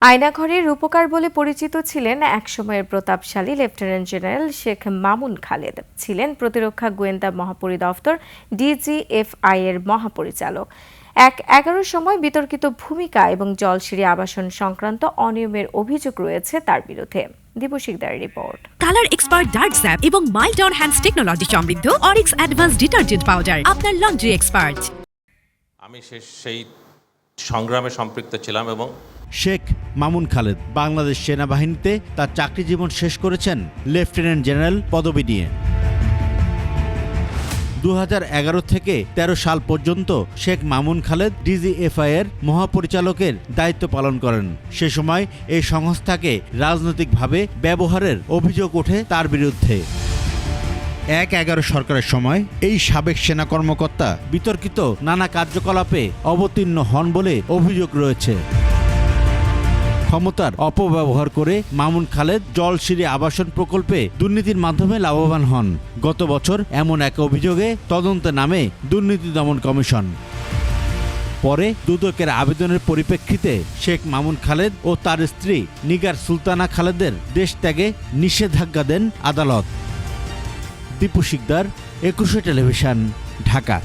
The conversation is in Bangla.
আয়নাঘরের রূপকার বলে পরিচিত ছিলেন একসময়ের প্রতাপশালী লেফটেন্যান্ট জেনারেল শেখ মামুন খালেদ। ছিলেন প্রতিরক্ষা গোয়েন্দা মহাপরিদপ্তর ডিজিএফআই এর মহাপরিচালক। ১/১১ সময় বিতর্কিত ভূমিকা এবং জলসিঁড়ি আবাসন সংক্রান্ত অনিয়মের অভিযোগ রয়েছে তার বিরুদ্ধে। দীপু শিকদারের রিপোর্ট। কালার এক্সপার্ট ডার্ক স্যাপ এবং মাইল্ড অন হ্যান্ডস টেকনোলজি সমৃদ্ধ অরিক্স অ্যাডভান্স ডিটারজেন্ট পাউডার আপনার লন্ড্রি এক্সপার্ট। আমি সেই সংগ্রামে সম্পৃক্ত ছিলাম এবং শেখ মামুন খালেদ বাংলাদেশ সেনাবাহিনীতে তার চাকরি জীবন শেষ করেছেন লেফটেন্যান্ট জেনারেল পদবি নিয়ে। ২০১১ থেকে ১৩ সাল পর্যন্ত শেখ মামুন খালেদ ডিজিএফআই এর মহাপরিচালকের দায়িত্ব পালন করেন। সে সময় এই সংস্থাকে রাজনৈতিকভাবে ব্যবহারের অভিযোগ ওঠে তার বিরুদ্ধে। ১/১১ সরকারের সময় এই সাবেক সেনা কর্মকর্তা বিতর্কিত নানা কার্যকলাপে অবতীর্ণ হন বলে অভিযোগ রয়েছে। ক্ষমতার অপব্যবহার করে মামুন খালেদ জলসিঁড়ি আবাসন প্রকল্পে দুর্নীতির মাধ্যমে লাভবান হন। গত বছর এমন এক অভিযোগে তদন্তে নামে দুর্নীতি দমন কমিশন। পরে দুদকের আবেদনের পরিপ্রেক্ষিতে শেখ মামুন খালেদ ও তার স্ত্রী নিগার সুলতানা খালেদের দেশ ত্যাগে নিষেধাজ্ঞা দেন আদালত। দীপু শিকদার, ২১ টেলিভিশন, ঢাকা।